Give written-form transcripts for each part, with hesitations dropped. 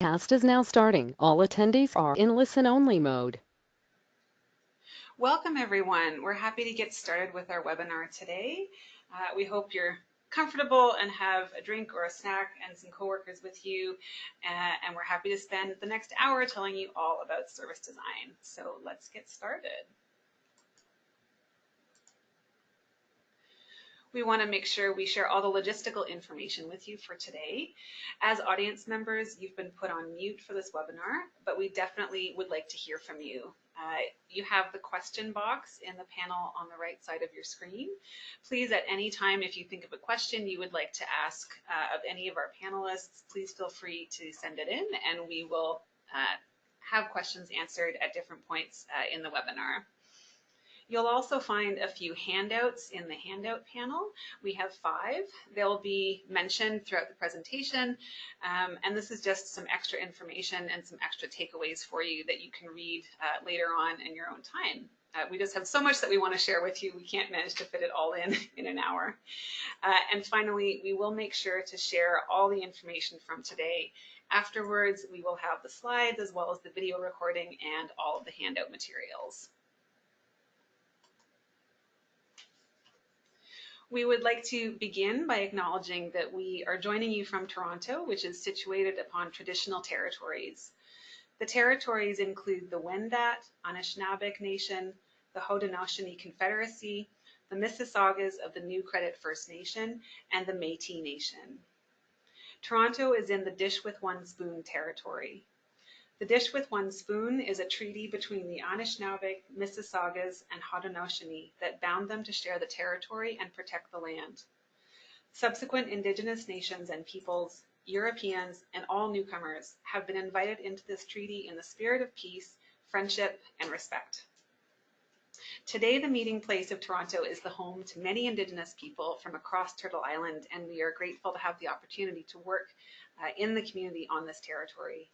Cast is now starting. All attendees are in listen-only mode. Welcome everyone. We're happy to get started with our webinar today. We hope you're comfortable and have a drink or a snack and some coworkers with you. And we're happy to spend the next hour telling you all about service design. So let's get started. We want to make sure we share all the logistical information with you for today. As audience members, you've been put on mute for this webinar, but we definitely would like to hear from you. You have the question box in the panel on the right side of your screen. Please, at any time, if you think of a question you would like to ask of any of our panelists, please feel free to send it in and we will have questions answered at different points in the webinar. You'll also find a few handouts in the handout panel. We have 5. They'll be mentioned throughout the presentation, and this is just some extra information and some extra takeaways for you that you can read later on in your own time. We just have so much that we want to share with you. We can't manage to fit it all in an hour. And finally, we will make sure to share all the information from today. Afterwards, we will have the slides as well as the video recording and all of the handout materials. We would like to begin by acknowledging that we are joining you from Toronto, which is situated upon traditional territories. The territories include the Wendat, Anishinaabeg Nation, the Haudenosaunee Confederacy, the Mississaugas of the New Credit First Nation, and the Métis Nation. Toronto is in the Dish with One Spoon territory. The Dish with One Spoon is a treaty between the Anishinaabe, Mississaugas, and Haudenosaunee that bound them to share the territory and protect the land. Subsequent Indigenous nations and peoples, Europeans, and all newcomers have been invited into this treaty in the spirit of peace, friendship, and respect. Today, the meeting place of Toronto is the home to many Indigenous people from across Turtle Island, and we are grateful to have the opportunity to work in the community on this territory.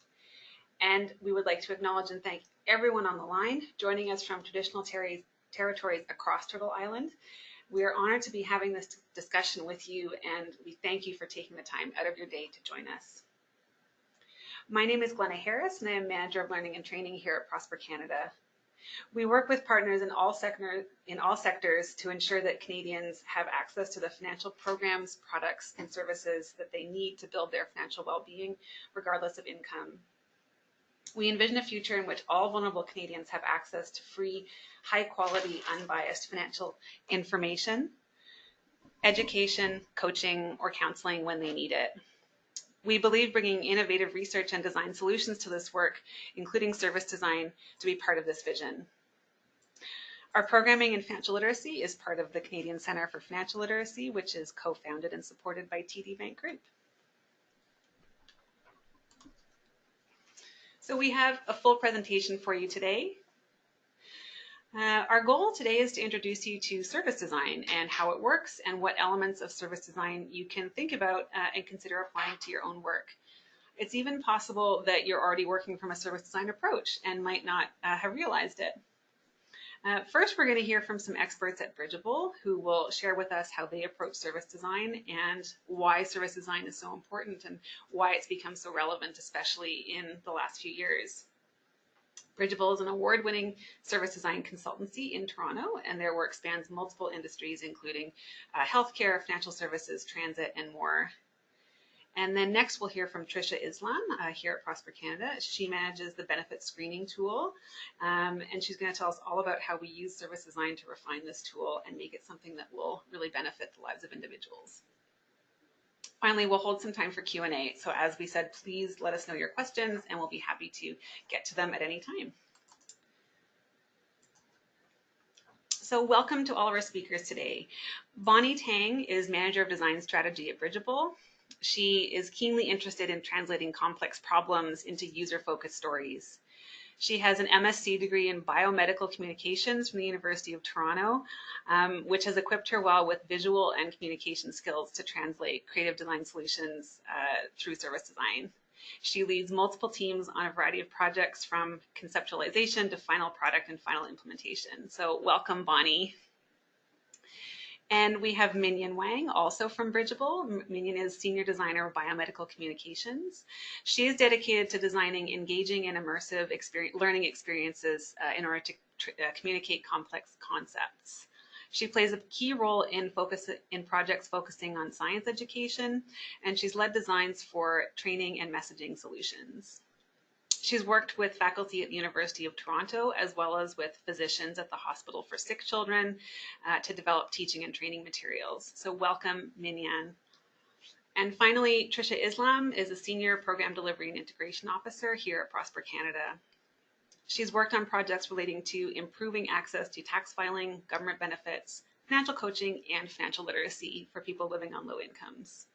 And we would like to acknowledge and thank everyone on the line joining us from traditional territories across Turtle Island. We are honored to be having this discussion with you, and we thank you for taking the time out of your day to join us. My name is Glenna Harris, and I am Manager of Learning and Training here at Prosper Canada. We work with partners in all sectors to ensure that Canadians have access to the financial programs, products, and services that they need to build their financial well-being, regardless of income. We envision a future in which all vulnerable Canadians have access to free, high-quality, unbiased financial information, education, coaching, or counseling when they need it. We believe bringing innovative research and design solutions to this work, including service design, to be part of this vision. Our programming in financial literacy is part of the Canadian Centre for Financial Literacy, which is co-founded and supported by TD Bank Group. So we have a full presentation for you today. Our goal today is to introduce you to service design and how it works and what elements of service design you can think about and consider applying to your own work. It's even possible that you're already working from a service design approach and might not have realized it. First, we're going to hear from some experts at Bridgeable who will share with us how they approach service design and why service design is so important and why it's become so relevant, especially in the last few years. Bridgeable is an award-winning service design consultancy in Toronto, and their work spans multiple industries, including healthcare, financial services, transit, and more. And then next we'll hear from Trisha Islam here at Prosper Canada. She manages the benefit screening tool, and she's going to tell us all about how we use service design to refine this tool and make it something that will really benefit the lives of individuals. Finally, we'll hold some time for Q&A. So as we said, please let us know your questions and we'll be happy to get to them at any time. So welcome to all of our speakers today. Bonnie Tang is Manager of Design Strategy at Bridgeable. She is keenly interested in translating complex problems into user-focused stories. She has an MSc degree in biomedical communications from the University of Toronto, which has equipped her well with visual and communication skills to translate creative design solutions through service design. She leads multiple teams on a variety of projects from conceptualization to final product and final implementation. So welcome, Bonnie. And we have Minion Wang, also from Bridgeable. Minion is Senior Designer of Biomedical Communications. She is dedicated to designing engaging and immersive learning experiences in order to communicate complex concepts. She plays a key role in projects focusing on science education, and she's led designs for training and messaging solutions. She's worked with faculty at the University of Toronto, as well as with physicians at the Hospital for Sick Children to develop teaching and training materials. So welcome, Minyan. And finally, Trisha Islam is a Senior Program Delivery and Integration Officer here at Prosper Canada. She's worked on projects relating to improving access to tax filing, government benefits, financial coaching, and financial literacy for people living on low incomes.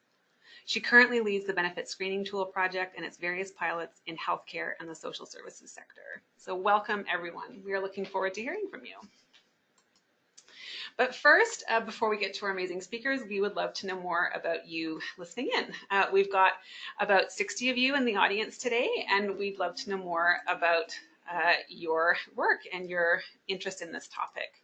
She currently leads the Benefit Screening Tool project and its various pilots in healthcare and the social services sector. So welcome, everyone. We are looking forward to hearing from you. But first, before we get to our amazing speakers, we would love to know more about you listening in. We've got about 60 of you in the audience today, and we'd love to know more about your work and your interest in this topic.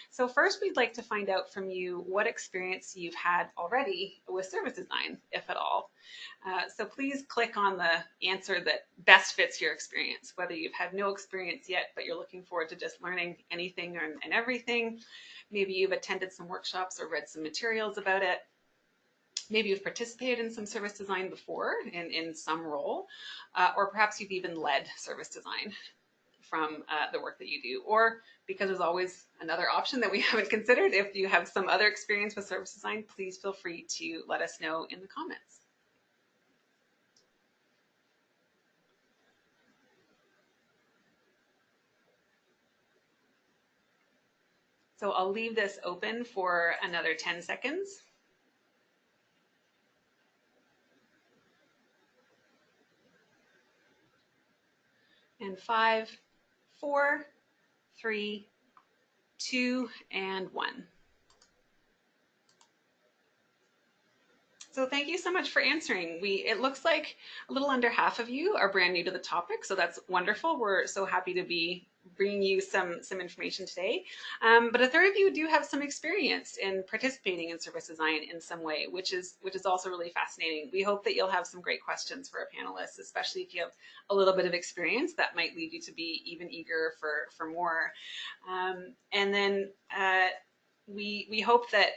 So first, we'd like to find out from you what experience you've had already with service design, if at all. So please click on the answer that best fits your experience, whether you've had no experience yet, but you're looking forward to just learning anything and everything. Maybe you've attended some workshops or read some materials about it. Maybe you've participated in some service design before in some role, or perhaps you've even led service design from the work that you do, or because there's always another option that we haven't considered, if you have some other experience with service design, please feel free to let us know in the comments. So I'll leave this open for another 10 seconds. And 5, 4, 3, 2, and 1. So thank you so much for answering. It looks like a little under half of you are brand new to the topic, so that's wonderful. We're so happy to be bringing you some information today. But a third of you do have some experience in participating in service design in some way, which is also really fascinating. We hope that you'll have some great questions for our panelists, especially if you have a little bit of experience. That might lead you to be even eager for more. And then we hope that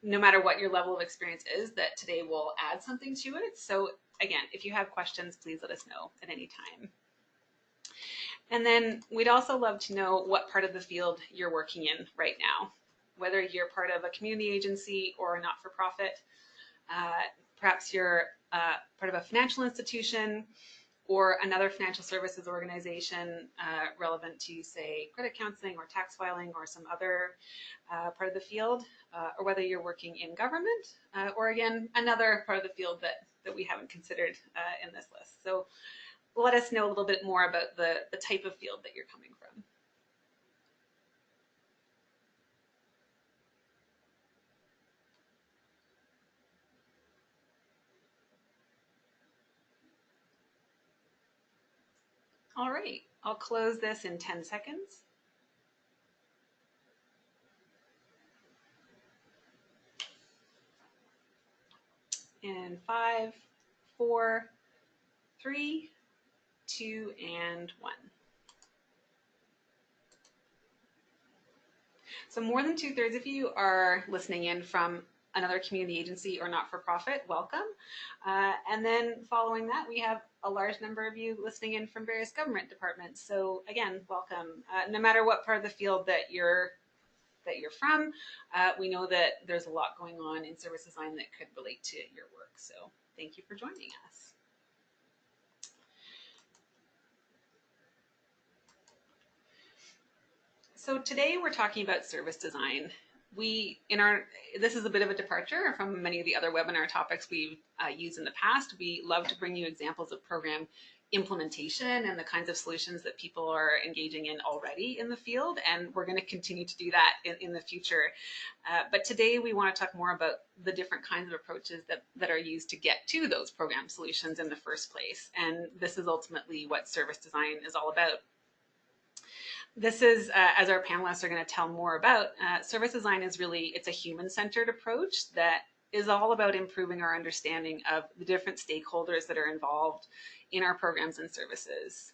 no matter what your level of experience is, that today will add something to it. So again, if you have questions, please let us know at any time. And then we'd also love to know what part of the field you're working in right now, whether you're part of a community agency or a not-for-profit. Perhaps you're part of a financial institution or another financial services organization relevant to, say, credit counseling or tax filing or some other part of the field, or whether you're working in government, or again, another part of the field that we haven't considered in this list. So let us know a little bit more about the type of field that you're coming from. All right, I'll close this in 10 seconds. In 5, 4, 3, 2, and 1. So more than 2/3 of you are listening in from another community agency or not-for-profit. Welcome. And then following that, we have a large number of you listening in from various government departments. So again, welcome. No matter what part of the field that you're from, we know that there's a lot going on in service design that could relate to your work. So thank you for joining us. So today we're talking about service design. This is a bit of a departure from many of the other webinar topics we've used in the past. We love to bring you examples of program implementation and the kinds of solutions that people are engaging in already in the field, and we're going to continue to do that in the future. But today we want to talk more about the different kinds of approaches that are used to get to those program solutions in the first place, and this is ultimately what service design is all about. This is, as our panelists are going to tell more about, service design is really, it's a human-centered approach that is all about improving our understanding of the different stakeholders that are involved in our programs and services.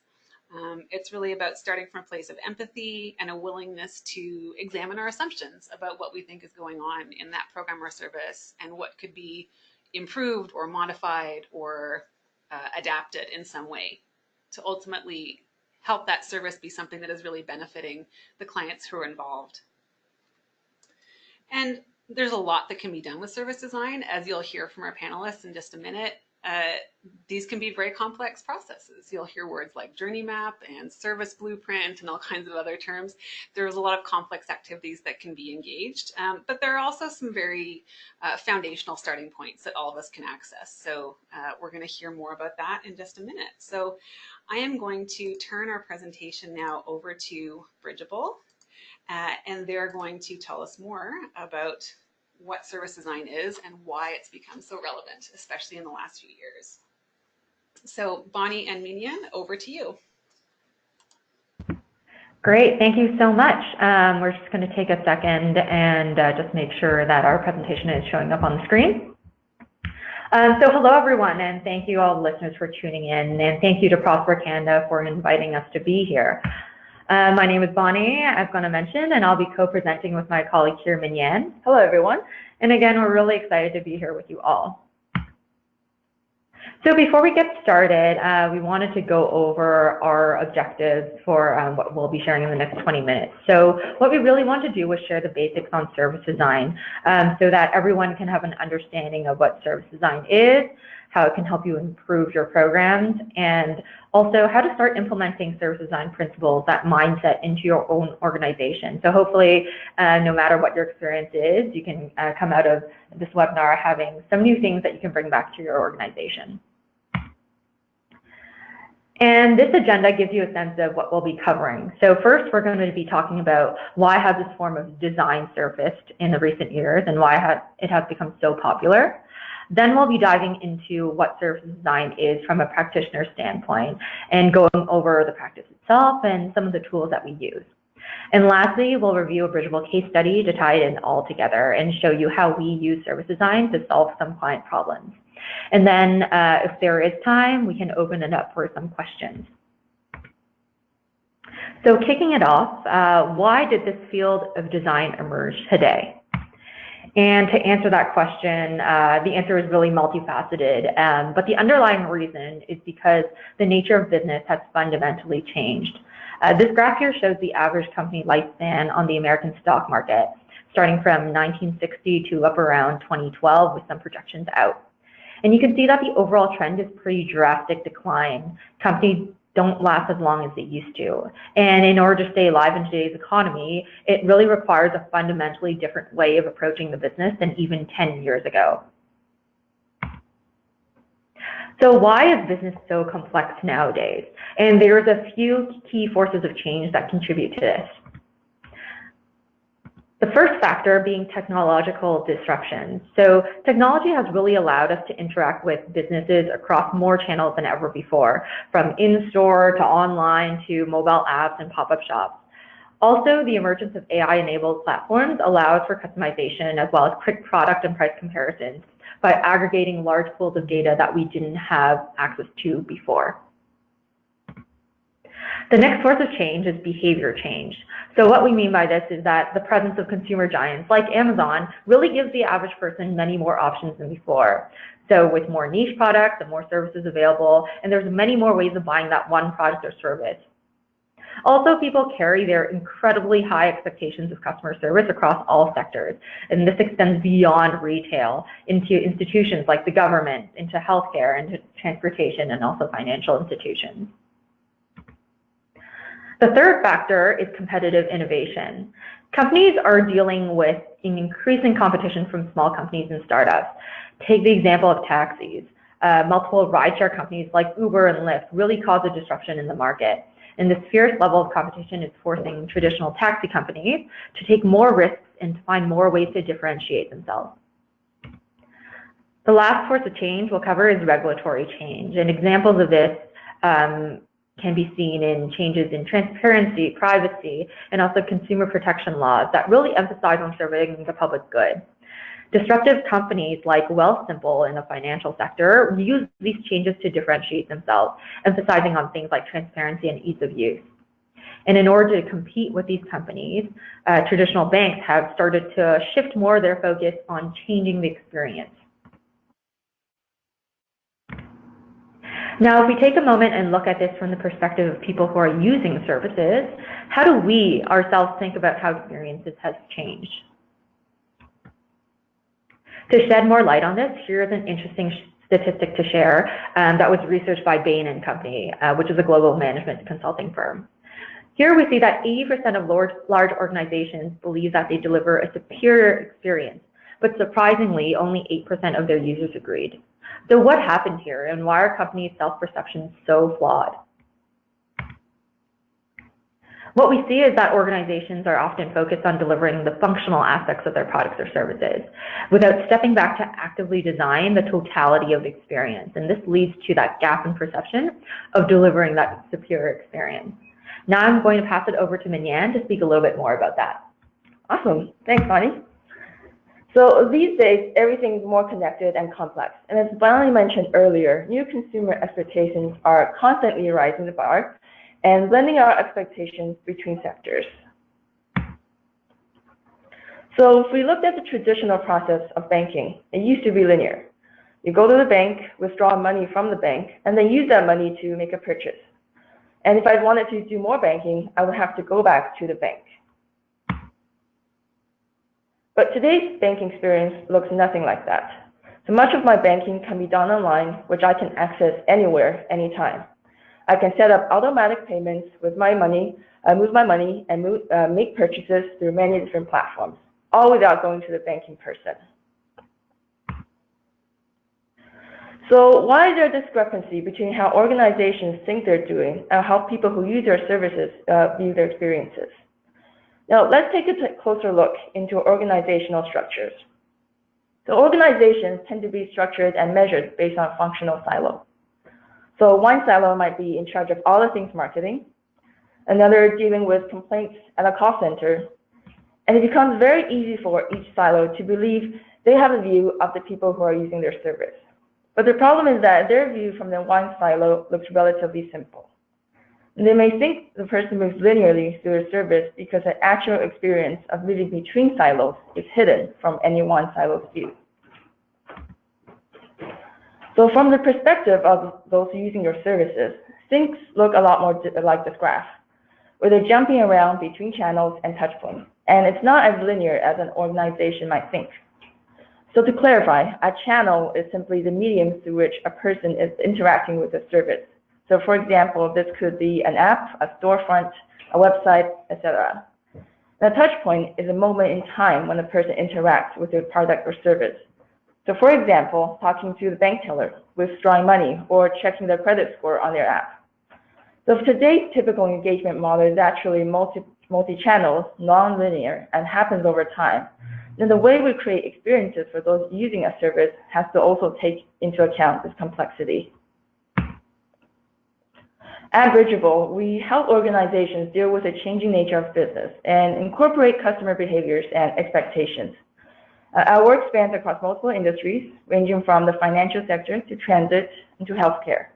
It's really about starting from a place of empathy and a willingness to examine our assumptions about what we think is going on in that program or service and what could be improved or modified or adapted in some way to ultimately help that service be something that is really benefiting the clients who are involved. And there's a lot that can be done with service design, as you'll hear from our panelists in just a minute. These can be very complex processes. You'll hear words like journey map and service blueprint and all kinds of other terms. There's a lot of complex activities that can be engaged, but there are also some very foundational starting points that all of us can access. So we're going to hear more about that in just a minute. So I am going to turn our presentation now over to Bridgeable, and they're going to tell us more about what service design is and why it's become so relevant, especially in the last few years. So Bonnie and Minion, over to you. Great, thank you so much. We're just going to take a second and just make sure that our presentation is showing up on the screen. So hello everyone, and thank you all the listeners for tuning in, and thank you to Prosper Canada for inviting us to be here. My name is Bonnie, as Glenna mentioned, and I'll be co-presenting with my colleague here, Minyan. Hello everyone, and again, we're really excited to be here with you all. So before we get started, we wanted to go over our objectives for what we'll be sharing in the next 20 minutes. So what we really want to do is share the basics on service design so that everyone can have an understanding of what service design is, how it can help you improve your programs, and also how to start implementing service design principles, that mindset into your own organization. So hopefully, no matter what your experience is, you can come out of this webinar having some new things that you can bring back to your organization. And this agenda gives you a sense of what we'll be covering. So first, we're going to be talking about why has this form of design surfaced in the recent years and why it has become so popular. Then we'll be diving into what service design is from a practitioner standpoint and going over the practice itself and some of the tools that we use. And lastly, we'll review a Bridgeable case study to tie it in all together and show you how we use service design to solve some client problems. And then if there is time, we can open it up for some questions. So kicking it off, why did this field of design emerge today? And to answer that question, the answer is really multifaceted, but the underlying reason is because the nature of business has fundamentally changed. This graph here shows the average company lifespan on the American stock market, starting from 1960 to up around 2012 with some projections out. And you can see that the overall trend is pretty drastic decline. Companies don't last as long as they used to. And in order to stay alive in today's economy, it really requires a fundamentally different way of approaching the business than even 10 years ago. So why is business so complex nowadays? And there's a few key forces of change that contribute to this. The first factor being technological disruption. So technology has really allowed us to interact with businesses across more channels than ever before, from in-store to online to mobile apps and pop-up shops. Also, the emergence of AI-enabled platforms allows for customization as well as quick product and price comparisons by aggregating large pools of data that we didn't have access to before. The next source of change is behavior change. So what we mean by this is that the presence of consumer giants like Amazon really gives the average person many more options than before. So with more niche products and more services available, and there's many more ways of buying that one product or service. Also, people carry their incredibly high expectations of customer service across all sectors, and this extends beyond retail into institutions like the government, into healthcare, into transportation, and also financial institutions. The third factor is competitive innovation. Companies are dealing with an increasing competition from small companies and startups. Take the example of taxis. Multiple rideshare companies like Uber and Lyft really cause a disruption in the market. And this fierce level of competition is forcing traditional taxi companies to take more risks and to find more ways to differentiate themselves. The last source of change we'll cover is regulatory change. And examples of this can be seen in changes in transparency, privacy, and also consumer protection laws that really emphasize on serving the public good. Disruptive companies like Wealthsimple in the financial sector use these changes to differentiate themselves, emphasizing on things like transparency and ease of use. And in order to compete with these companies, traditional banks have started to shift more of their focus on changing the experience. Now, if we take a moment and look at this from the perspective of people who are using services, how do we ourselves think about how experiences has changed? To shed more light on this, here is an interesting statistic to share that was researched by Bain & Company, which is a global management consulting firm. Here we see that 80% of large organizations believe that they deliver a superior experience, but surprisingly, only 8% of their users agreed. So what happened here, and why are companies' self-perceptions so flawed? What we see is that organizations are often focused on delivering the functional aspects of their products or services without stepping back to actively design the totality of the experience. And this leads to that gap in perception of delivering that superior experience. Now I'm going to pass it over to Minyan to speak a little bit more about that. Awesome. Thanks, Bonnie. So these days, everything's more connected and complex. And as Bonnie mentioned earlier, new consumer expectations are constantly rising the bar and blending our expectations between sectors. So if we looked at the traditional process of banking, it used to be linear. You go to the bank, withdraw money from the bank, and then use that money to make a purchase. And if I wanted to do more banking, I would have to go back to the bank. But today's banking experience looks nothing like that. So much of my banking can be done online, which I can access anywhere, anytime. I can set up automatic payments with my money, move my money, and make purchases through many different platforms, all without going to the bank in person. So why is there a discrepancy between how organizations think they're doing and how people who use their services view their experiences? Now, let's take a closer look into organizational structures. So organizations tend to be structured and measured based on functional silo. So one silo might be in charge of all the things marketing, another dealing with complaints at a call center, and it becomes very easy for each silo to believe they have a view of the people who are using their service. But the problem is that their view from the one silo looks relatively simple. And they may think the person moves linearly through their service because the actual experience of moving between silos is hidden from any one silo's view. So from the perspective of those using your services, things look a lot more like this graph, where they're jumping around between channels and touch points. And it's not as linear as an organization might think. So to clarify, a channel is simply the medium through which a person is interacting with a service. So for example, this could be an app, a storefront, a website, etc. A touch point is a moment in time when a person interacts with your product or service. So for example, talking to the bank teller, withdrawing money, or checking their credit score on their app. So if today's typical engagement model is actually multi-channel, non-linear, and happens over time, then the way we create experiences for those using a service has to also take into account this complexity. At Bridgeable, we help organizations deal with the changing nature of business and incorporate customer behaviors and expectations. Our work spans across multiple industries, ranging from the financial sector to transit and to healthcare.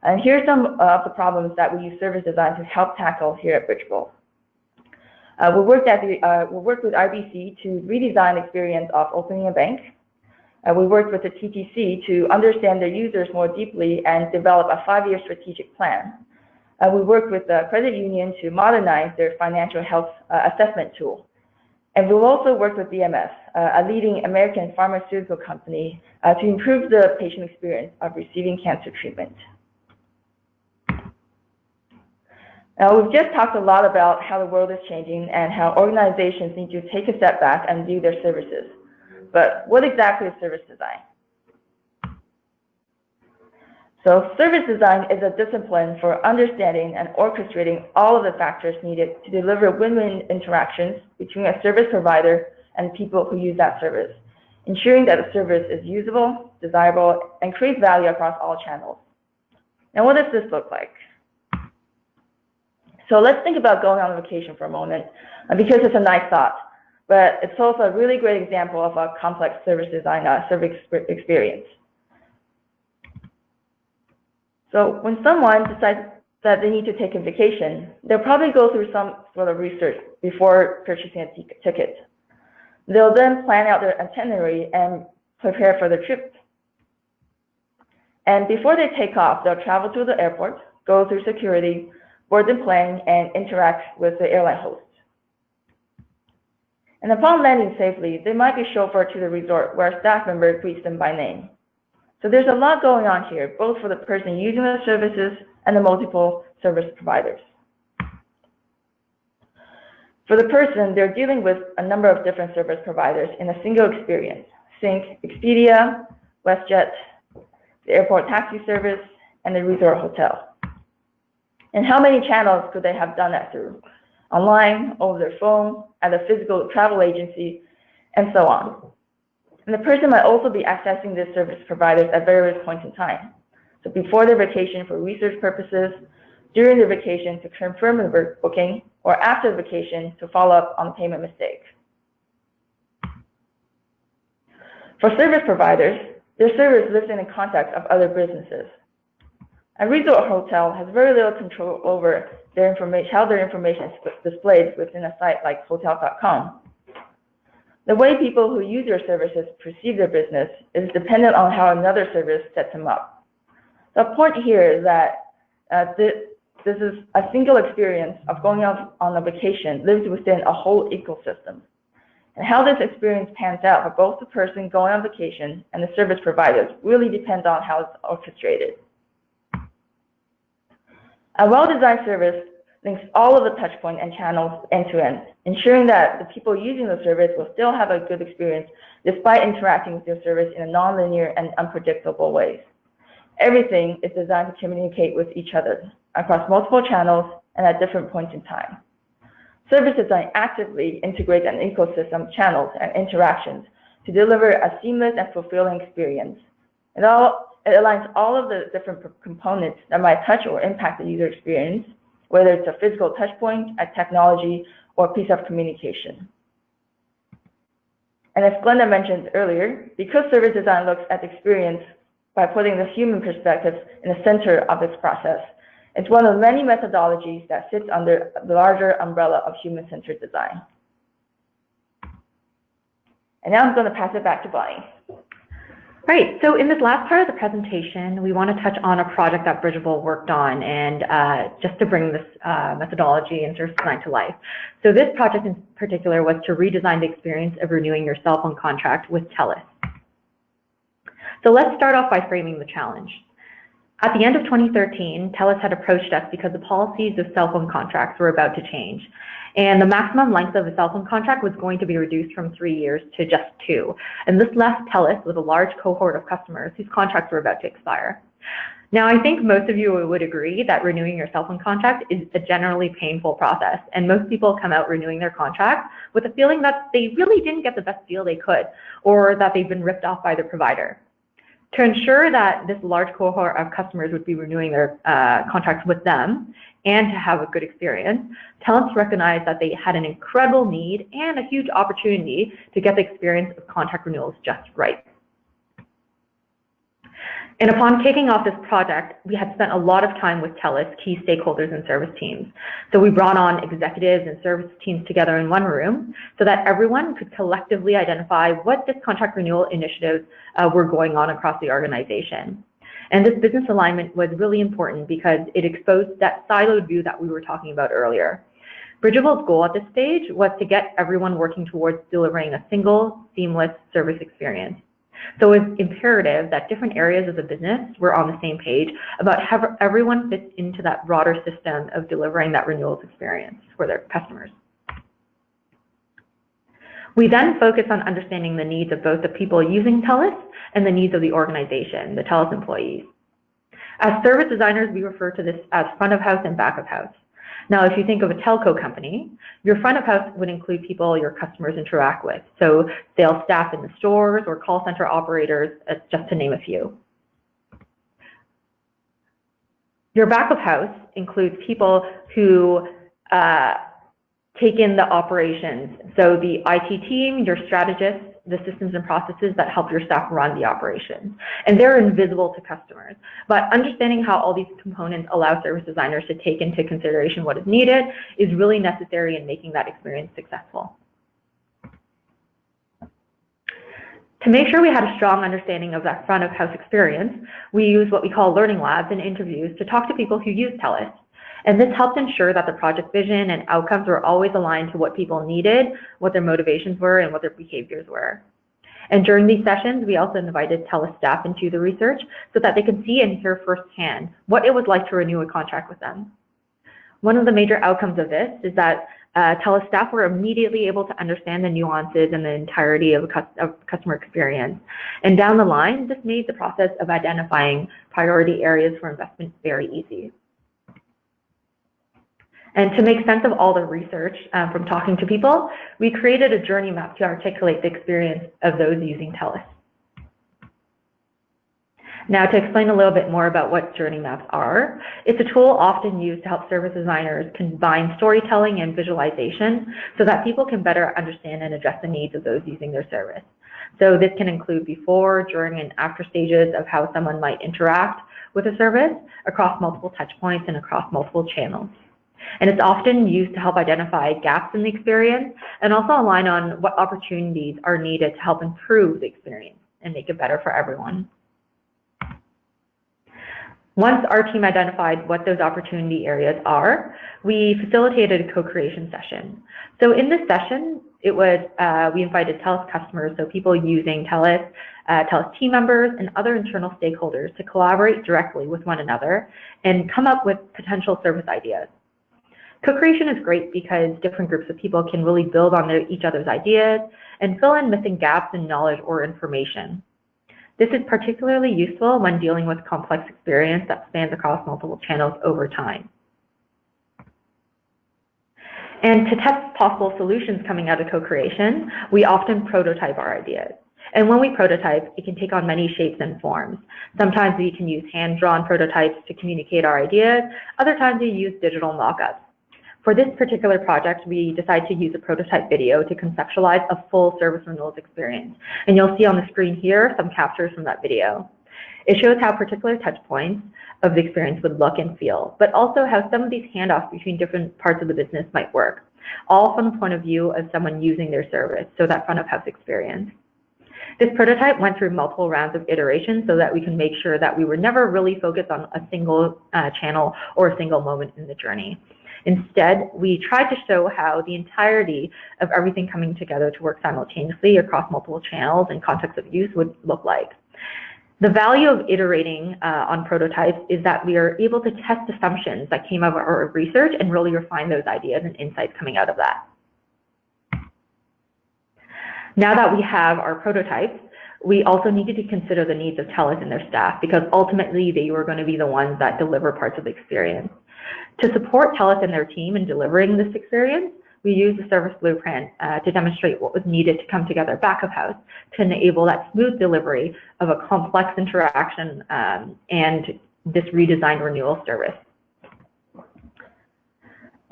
And here are some of the problems that we use service design to help tackle here at Bridgeable. We worked with RBC to redesign the experience of opening a bank. We worked with the TTC to understand their users more deeply and develop a 5-year strategic plan. We worked with the credit union to modernize their financial health assessment tool. And we've also worked with BMS, a leading American pharmaceutical company, to improve the patient experience of receiving cancer treatment. Now, we've just talked a lot about how the world is changing and how organizations need to take a step back and view their services. But what exactly is service design? So service design is a discipline for understanding and orchestrating all of the factors needed to deliver win-win interactions between a service provider and people who use that service, ensuring that the service is usable, desirable, and creates value across all channels. Now, what does this look like? So let's think about going on vacation for a moment, because it's a nice thought, but it's also a really great example of a complex service design service experience. So when someone decides that they need to take a vacation, they'll probably go through some sort of research before purchasing a ticket. They'll then plan out their itinerary and prepare for the trip. And before they take off, they'll travel to the airport, go through security, board the plane, and interact with the airline host. And upon landing safely, they might be chauffeured to the resort where a staff member greets them by name. So there's a lot going on here, both for the person using the services and the multiple service providers. For the person, they're dealing with a number of different service providers in a single experience: Sync, Expedia, WestJet, the airport taxi service, and the resort hotel. And how many channels could they have done that through? Online, over their phone, at a physical travel agency, and so on. And the person might also be accessing these service providers at various points in time. So before their vacation for research purposes, during their vacation to confirm the booking, or after the vacation to follow up on the payment mistake. For service providers, their service lives in the context of other businesses. A resort hotel has very little control over their information, how their information is displayed within a site like hotels.com. The way people who use their services perceive their business is dependent on how another service sets them up. The point here is that this is a single experience of going on a vacation lives within a whole ecosystem. And how this experience pans out for both the person going on vacation and the service providers really depends on how it's orchestrated. A well-designed service links all of the touchpoints and channels end-to-end, ensuring that the people using the service will still have a good experience despite interacting with your service in a nonlinear and unpredictable ways. Everything is designed to communicate with each other across multiple channels and at different points in time. Service design actively integrates an ecosystem of channels and interactions to deliver a seamless and fulfilling experience. It aligns all of the different components that might touch or impact the user experience, whether it's a physical touch point, a technology, or a piece of communication. And as Glenda mentioned earlier, because service design looks at the experience by putting the human perspective in the center of this process, it's one of many methodologies that sits under the larger umbrella of human-centered design. And now I'm going to pass it back to Bonnie. Right, so in this last part of the presentation, we want to touch on a project that Bridgeable worked on, and just to bring this methodology and service design to life. So this project in particular was to redesign the experience of renewing your cell phone contract with Telus. So let's start off by framing the challenge. At the end of 2013, Telus had approached us because the policies of cell phone contracts were about to change. And the maximum length of a cell phone contract was going to be reduced from 3 years to just 2. And this left Telus with a large cohort of customers whose contracts were about to expire. Now, I think most of you would agree that renewing your cell phone contract is a generally painful process. And most people come out renewing their contract with a feeling that they really didn't get the best deal they could, or that they've been ripped off by their provider. To ensure that this large cohort of customers would be renewing their contracts with them and to have a good experience, Telus recognized that they had an incredible need and a huge opportunity to get the experience of contract renewals just right. And upon kicking off this project, we had spent a lot of time with Telus, key stakeholders and service teams. So we brought on executives and service teams together in one room so that everyone could collectively identify what this contract renewal initiatives were going on across the organization. And this business alignment was really important because it exposed that siloed view that we were talking about earlier. Bridgeable's goal at this stage was to get everyone working towards delivering a single, seamless service experience. So it's imperative that different areas of the business were on the same page about how everyone fits into that broader system of delivering that renewals experience for their customers. We then focus on understanding the needs of both the people using Telus and the needs of the organization, the Telus employees. As service designers, we refer to this as front of house and back of house. Now, if you think of a telco company, your front of house would include people your customers interact with. So sales staff in the stores or call center operators, just to name a few. Your back of house includes people who taken the operations. So the IT team, your strategists, the systems and processes that help your staff run the operations. And they're invisible to customers. But understanding how all these components allow service designers to take into consideration what is needed is really necessary in making that experience successful. To make sure we had a strong understanding of that front of house experience, we use what we call learning labs and interviews to talk to people who use Telus. And this helped ensure that the project vision and outcomes were always aligned to what people needed, what their motivations were, and what their behaviors were. And during these sessions, we also invited Telus staff into the research so that they could see and hear firsthand what it was like to renew a contract with them. One of the major outcomes of this is that Telus staff were immediately able to understand the nuances and the entirety of customer experience. And down the line, this made the process of identifying priority areas for investment very easy. And to make sense of all the research from talking to people, we created a journey map to articulate the experience of those using Telus. Now, to explain a little bit more about what journey maps are, it's a tool often used to help service designers combine storytelling and visualization so that people can better understand and address the needs of those using their service. So this can include before, during, and after stages of how someone might interact with a service across multiple touch points and across multiple channels. And it's often used to help identify gaps in the experience and also align on what opportunities are needed to help improve the experience and make it better for everyone. Once our team identified what those opportunity areas are, we facilitated a co-creation session. So in this session, we invited Telus customers, so people using Telus, Telus team members, and other internal stakeholders to collaborate directly with one another and come up with potential service ideas. Co-creation is great because different groups of people can really build on each other's ideas and fill in missing gaps in knowledge or information. This is particularly useful when dealing with complex experience that spans across multiple channels over time. And to test possible solutions coming out of co-creation, we often prototype our ideas. And when we prototype, it can take on many shapes and forms. Sometimes we can use hand-drawn prototypes to communicate our ideas. Other times we use digital mock-ups. For this particular project, we decided to use a prototype video to conceptualize a full service renewals experience. And you'll see on the screen here some captures from that video. It shows how particular touch points of the experience would look and feel, but also how some of these handoffs between different parts of the business might work, all from the point of view of someone using their service, so that front of house experience. This prototype went through multiple rounds of iteration so that we can make sure that we were never really focused on a single channel or a single moment in the journey. Instead, we tried to show how the entirety of everything coming together to work simultaneously across multiple channels and contexts of use would look like. The value of iterating on prototypes is that we are able to test assumptions that came out of our research and really refine those ideas and insights coming out of that. Now that we have our prototypes, we also needed to consider the needs of Telus and their staff, because ultimately they were going to be the ones that deliver parts of the experience. To support Telus and their team in delivering this experience, we used the service blueprint to demonstrate what was needed to come together back of house to enable that smooth delivery of a complex interaction and this redesigned renewal service.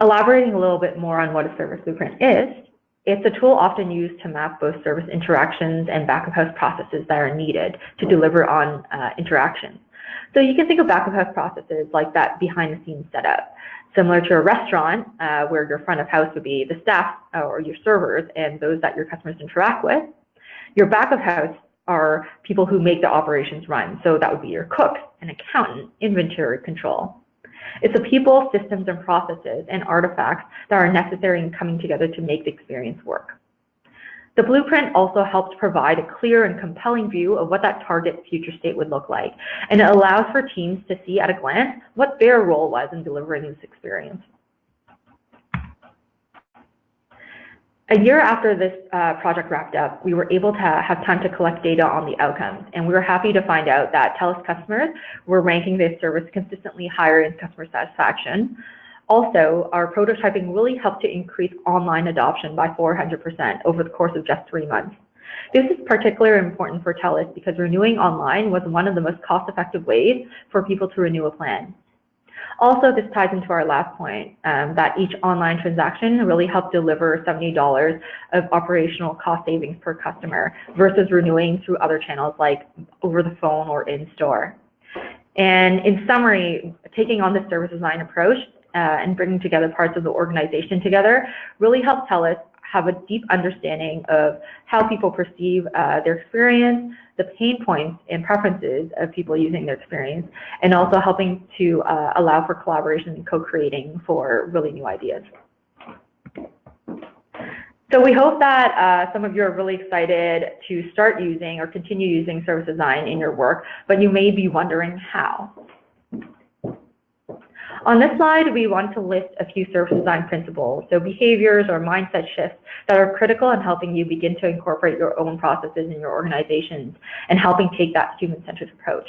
Elaborating a little bit more on what a service blueprint is, it's a tool often used to map both service interactions and back of house processes that are needed to deliver on interactions. So you can think of back of house processes like that behind the scenes setup, similar to a restaurant where your front of house would be the staff or your servers and those that your customers interact with. Your back of house are people who make the operations run. So that would be your cooks, an accountant, inventory control. It's the people, systems, and processes and artifacts that are necessary in coming together to make the experience work. The blueprint also helps provide a clear and compelling view of what that target future state would look like, and it allows for teams to see at a glance what their role was in delivering this experience. A year after this project wrapped up, we were able to have time to collect data on the outcomes, and we were happy to find out that Telus customers were ranking this service consistently higher in customer satisfaction. Also, our prototyping really helped to increase online adoption by 400% over the course of just 3 months. This is particularly important for Telus because renewing online was one of the most cost-effective ways for people to renew a plan. Also, this ties into our last point, that each online transaction really helped deliver $70 of operational cost savings per customer versus renewing through other channels like over the phone or in-store. And in summary, taking on the service design approach and bringing together parts of the organization together really helps Telus have a deep understanding of how people perceive their experience, the pain points and preferences of people using their experience, and also helping to allow for collaboration and co-creating for really new ideas. So we hope that some of you are really excited to start using or continue using service design in your work, but you may be wondering how. On this slide, we want to list a few service design principles, so behaviors or mindset shifts that are critical in helping you begin to incorporate your own processes in your organizations and helping take that human-centered approach.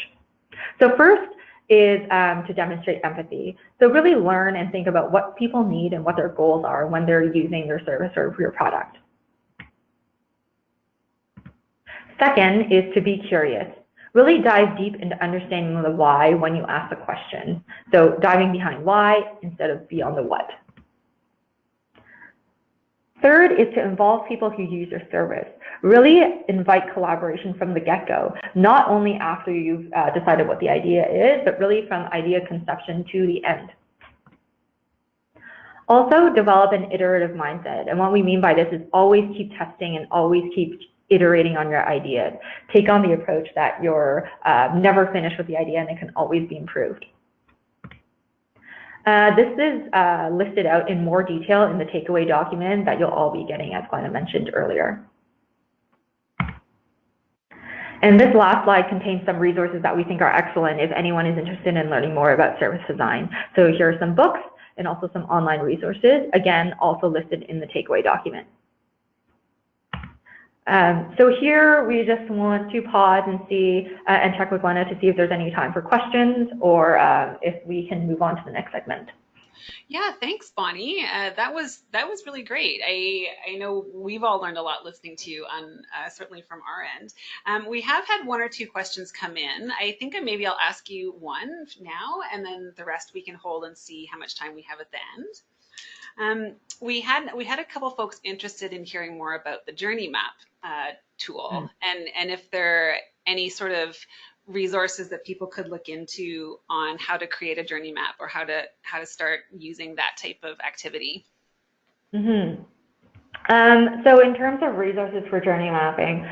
So first is to demonstrate empathy. So really learn and think about what people need and what their goals are when they're using your service or your product. Second is to be curious. Really dive deep into understanding the why when you ask a question. So diving behind why instead of beyond the what. Third is to involve people who use your service. Really invite collaboration from the get-go, not only after you've decided what the idea is, but really from idea conception to the end. Also, develop an iterative mindset. And what we mean by this is always keep testing and always keep iterating on your ideas. Take on the approach that you're never finished with the idea and it can always be improved. This is listed out in more detail in the takeaway document that you'll all be getting, as Glenna mentioned earlier. And this last slide contains some resources that we think are excellent if anyone is interested in learning more about service design. So here are some books and also some online resources, again, also listed in the takeaway document. So here we just want to pause and see and check with Glenna to see if there's any time for questions or if we can move on to the next segment. Yeah, thanks, Bonnie. That was really great. I know we've all learned a lot listening to you, on certainly from our end. We have had one or two questions come in. I think maybe I'll ask you one now, and then the rest we can hold and see how much time we have at the end. We had a couple folks interested in hearing more about the journey map tool, and if there are any sort of resources that people could look into on how to create a journey map or how to start using that type of activity. Mm-hmm. So in terms of resources for journey mapping,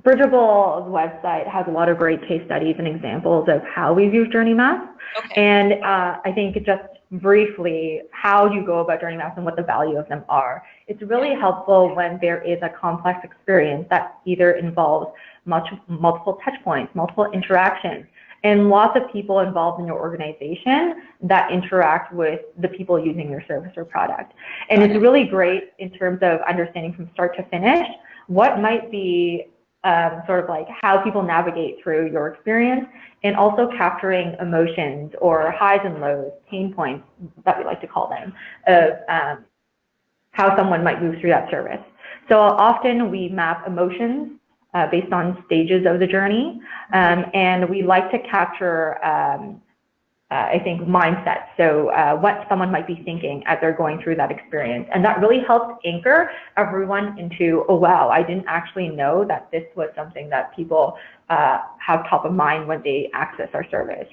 Bridgeable's website has a lot of great case studies and examples of how we've used journey maps. Okay. And I think just briefly how you go about journey maps and what the value of them are. It's really helpful when there is a complex experience that either involves multiple touch points, multiple interactions, and lots of people involved in your organization that interact with the people using your service or product. And it's really great in terms of understanding from start to finish what might be sort of like how people navigate through your experience, and also capturing emotions or highs and lows, pain points that we like to call them, of how someone might move through that service. So often we map emotions based on stages of the journey, and we like to capture I think mindset, so what someone might be thinking as they're going through that experience. And that really helps anchor everyone into, oh wow, I didn't actually know that this was something that people have top of mind when they access our service.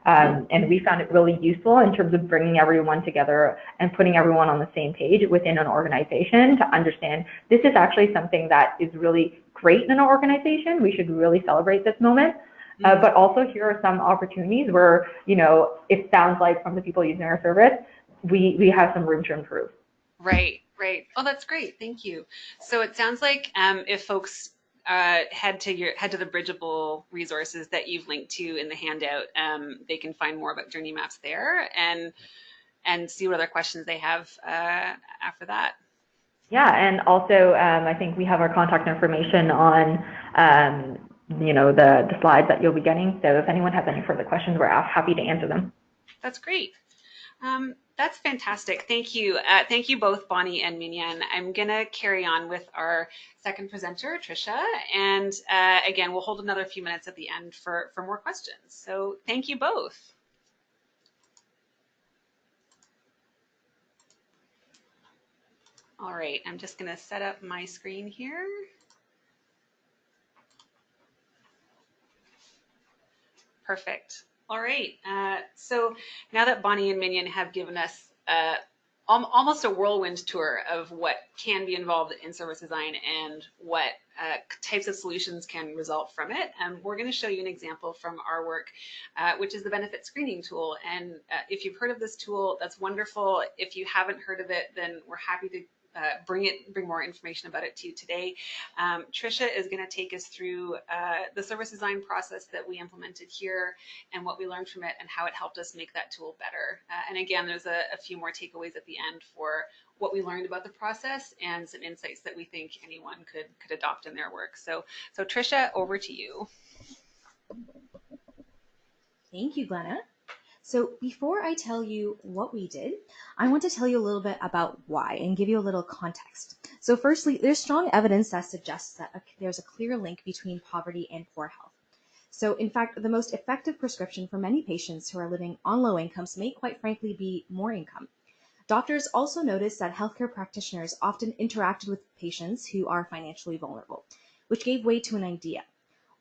And we found it really useful in terms of bringing everyone together and putting everyone on the same page within an organization to understand this is actually something that is really great in an organization. We should really celebrate this moment. But also here are some opportunities where, you know, it sounds like from the people using our service, we have some room to improve. Right. Oh, that's great. Thank you. So it sounds like if folks head to the Bridgeable resources that you've linked to in the handout, they can find more about journey maps there and see what other questions they have after that. Yeah, and also I think we have our contact information on you know, the slides that you'll be getting. So if anyone has any further questions, we're happy to answer them. That's great. That's fantastic. Thank you. Thank you both, Bonnie and Minyan. I'm going to carry on with our second presenter, Tricia. And again, we'll hold another few minutes at the end for more questions. So thank you both. All right, I'm just going to set up my screen here. Perfect. All right. So now that Bonnie and Minion have given us almost a whirlwind tour of what can be involved in service design and what types of solutions can result from it, we're going to show you an example from our work, which is the benefit screening tool. And if you've heard of this tool, that's wonderful. If you haven't heard of it, then we're happy to bring more information about it to you today. Tricia is going to take us through the service design process that we implemented here and what we learned from it and how it helped us make that tool better. And again, there's a few more takeaways at the end for what we learned about the process and some insights that we think anyone could adopt in their work. So Tricia, over to you. Thank you, Glenna. So before I tell you what we did, I want to tell you a little bit about why and give you a little context. So firstly, there's strong evidence that suggests that there's a clear link between poverty and poor health. So in fact, the most effective prescription for many patients who are living on low incomes may quite frankly be more income. Doctors also noticed that healthcare practitioners often interacted with patients who are financially vulnerable, which gave way to an idea.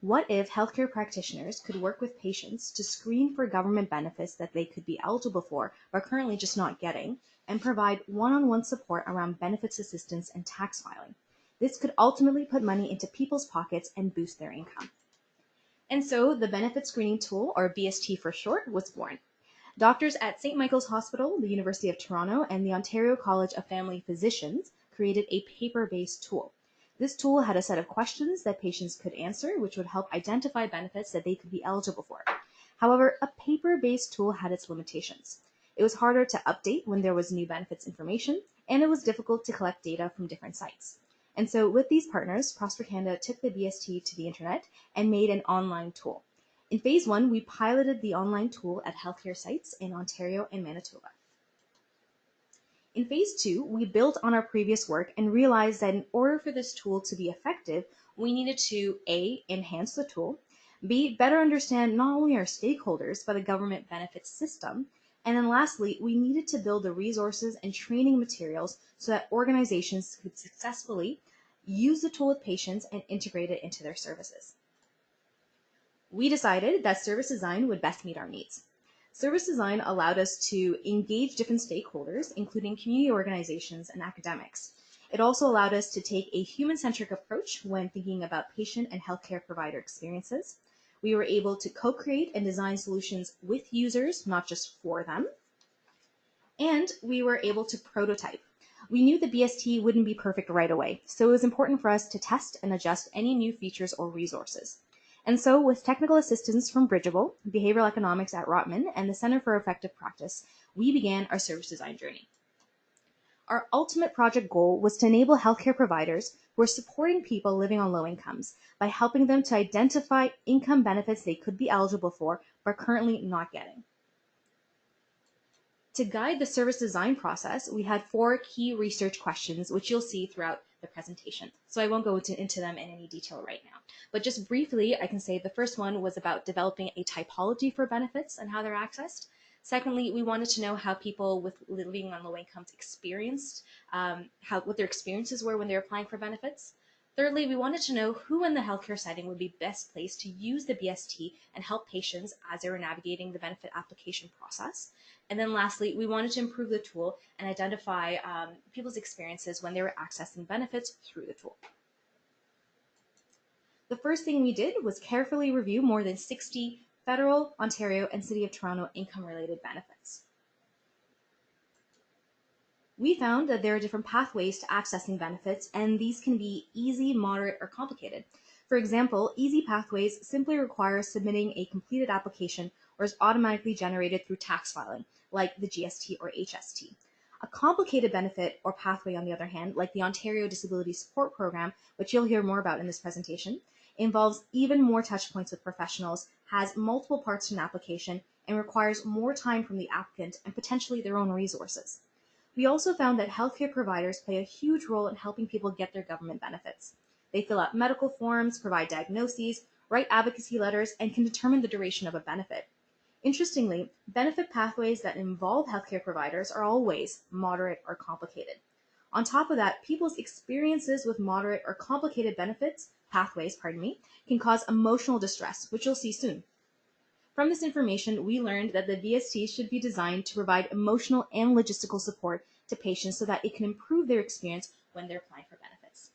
What if healthcare practitioners could work with patients to screen for government benefits that they could be eligible for but currently just not getting, and provide one-on-one support around benefits assistance and tax filing? This could ultimately put money into people's pockets and boost their income. And so the benefit screening tool, or BST for short, was born. Doctors at St. Michael's Hospital, the University of Toronto, and the Ontario College of Family Physicians created a paper-based tool. This tool had a set of questions that patients could answer, which would help identify benefits that they could be eligible for. However, a paper-based tool had its limitations. It was harder to update when there was new benefits information, and it was difficult to collect data from different sites. And so with these partners, Prosper Canada took the BST to the internet and made an online tool. In phase 1, we piloted the online tool at healthcare sites in Ontario and Manitoba. In phase 2, we built on our previous work and realized that in order for this tool to be effective, we needed to A, enhance the tool, B, better understand not only our stakeholders, but the government benefits system, and then lastly, we needed to build the resources and training materials so that organizations could successfully use the tool with patients and integrate it into their services. We decided that service design would best meet our needs. Service design allowed us to engage different stakeholders, including community organizations and academics. It also allowed us to take a human-centric approach when thinking about patient and healthcare provider experiences. We were able to co-create and design solutions with users, not just for them. And we were able to prototype. We knew the BST wouldn't be perfect right away, so it was important for us to test and adjust any new features or resources. And so with technical assistance from Bridgeable, Behavioral Economics at Rotman, and the Center for Effective Practice, we began our service design journey. Our ultimate project goal was to enable healthcare providers who are supporting people living on low incomes by helping them to identify income benefits they could be eligible for but currently not getting. To guide the service design process, we had 4 key research questions, which you'll see throughout the presentation. So I won't go into them in any detail right now. But just briefly, I can say the first one was about developing a typology for benefits and how they're accessed. Secondly, we wanted to know how people with living on low incomes experienced, what their experiences were when they were applying for benefits. Thirdly, we wanted to know who in the healthcare setting would be best placed to use the BST and help patients as they were navigating the benefit application process. And then lastly, we wanted to improve the tool and identify people's experiences when they were accessing benefits through the tool. The first thing we did was carefully review more than 60 federal, Ontario, and City of Toronto income-related benefits. We found that there are different pathways to accessing benefits, and these can be easy, moderate, or complicated. For example, easy pathways simply require submitting a completed application or is automatically generated through tax filing, like the GST or HST. A complicated benefit or pathway, on the other hand, like the Ontario Disability Support Program, which you'll hear more about in this presentation, involves even more touch points with professionals, has multiple parts to an application, and requires more time from the applicant and potentially their own resources. We also found that healthcare providers play a huge role in helping people get their government benefits. They fill out medical forms, provide diagnoses, write advocacy letters, and can determine the duration of a benefit. Interestingly, benefit pathways that involve healthcare providers are always moderate or complicated. On top of that, people's experiences with moderate or complicated pathways, can cause emotional distress, which you'll see soon. From this information, we learned that the VST should be designed to provide emotional and logistical support to patients so that it can improve their experience when they're applying for benefits.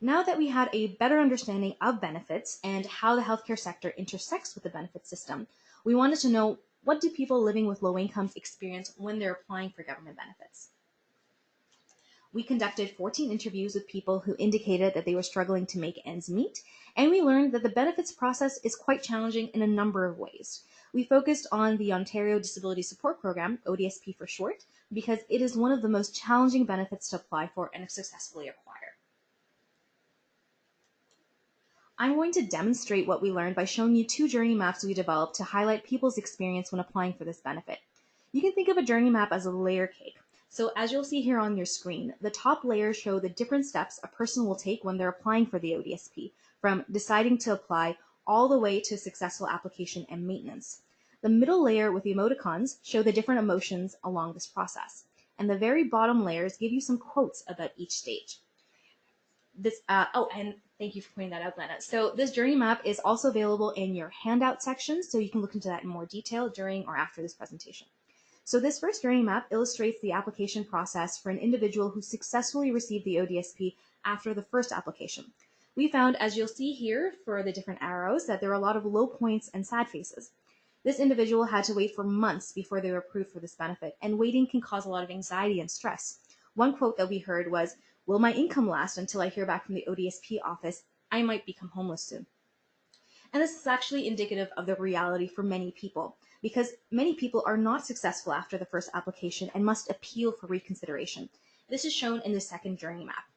Now that we had a better understanding of benefits and how the healthcare sector intersects with the benefit system, we wanted to know, what do people living with low incomes experience when they're applying for government benefits? We conducted 14 interviews with people who indicated that they were struggling to make ends meet, and we learned that the benefits process is quite challenging in a number of ways. We focused on the Ontario Disability Support Program, ODSP for short, because it is one of the most challenging benefits to apply for and successfully acquire. I'm going to demonstrate what we learned by showing you 2 journey maps we developed to highlight people's experience when applying for this benefit. You can think of a journey map as a layer cake. So as you'll see here on your screen, the top layers show the different steps a person will take when they're applying for the ODSP, from deciding to apply all the way to successful application and maintenance. The middle layer with the emoticons show the different emotions along this process. And the very bottom layers give you some quotes about each stage. And thank you for pointing that out, Glenna. So this journey map is also available in your handout section, so you can look into that in more detail during or after this presentation. So this first journey map illustrates the application process for an individual who successfully received the ODSP after the first application. We found, as you'll see here for the different arrows, that there are a lot of low points and sad faces. This individual had to wait for months before they were approved for this benefit, and waiting can cause a lot of anxiety and stress. One quote that we heard was, "Will my income last until I hear back from the ODSP office? I might become homeless soon." And this is actually indicative of the reality for many people, because many people are not successful after the first application and must appeal for reconsideration. This is shown in the second journey map.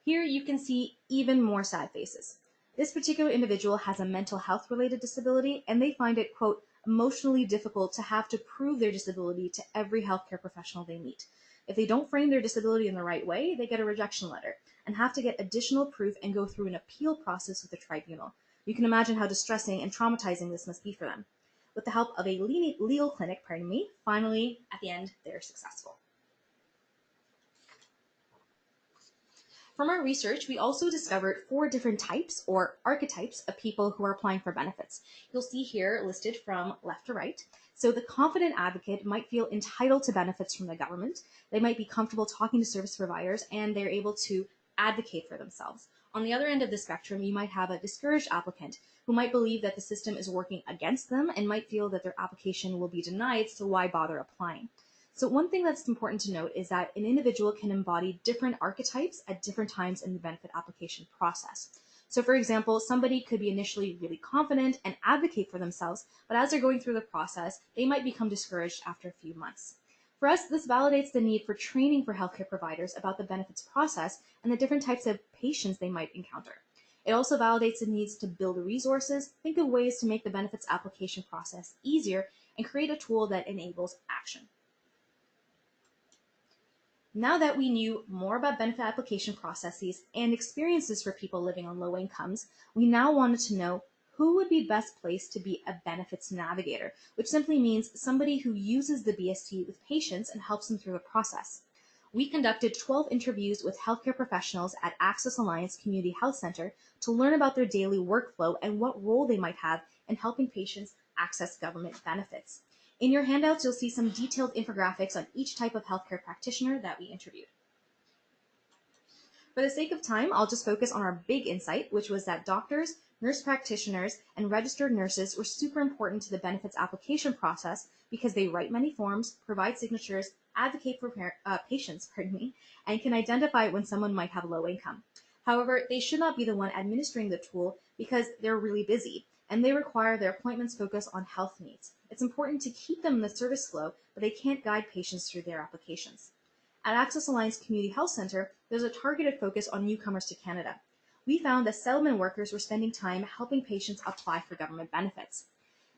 Here you can see even more sad faces. This particular individual has a mental health related disability, and they find it, quote, emotionally difficult to have to prove their disability to every healthcare professional they meet. If they don't frame their disability in the right way, they get a rejection letter and have to get additional proof and go through an appeal process with the tribunal. You can imagine how distressing and traumatizing this must be for them. With the help of a legal clinic, finally, at the end, they're successful. From our research, we also discovered 4 different types or archetypes of people who are applying for benefits. You'll see here listed from left to right. So the confident advocate might feel entitled to benefits from the government. They might be comfortable talking to service providers, and they're able to advocate for themselves. On the other end of the spectrum, you might have a discouraged applicant who might believe that the system is working against them and might feel that their application will be denied, so why bother applying? So one thing that's important to note is that an individual can embody different archetypes at different times in the benefit application process. So for example, somebody could be initially really confident and advocate for themselves, but as they're going through the process, they might become discouraged after a few months. For us, this validates the need for training for healthcare providers about the benefits process and the different types of patients they might encounter. It also validates the needs to build resources, think of ways to make the benefits application process easier, and create a tool that enables action. Now that we knew more about benefit application processes and experiences for people living on low incomes, we now wanted to know who would be best placed to be a benefits navigator, which simply means somebody who uses the BST with patients and helps them through the process. We conducted 12 interviews with healthcare professionals at Access Alliance Community Health Center to learn about their daily workflow and what role they might have in helping patients access government benefits. In your handouts, you'll see some detailed infographics on each type of healthcare practitioner that we interviewed. For the sake of time, I'll just focus on our big insight, which was that doctors, nurse practitioners, and registered nurses were super important to the benefits application process because they write many forms, provide signatures, advocate for patients, and can identify when someone might have low income. However, they should not be the one administering the tool because they're really busy, and they require their appointments focus on health needs. It's important to keep them in the service flow, but they can't guide patients through their applications. At Access Alliance Community Health Center, there's a targeted focus on newcomers to Canada. We found that settlement workers were spending time helping patients apply for government benefits.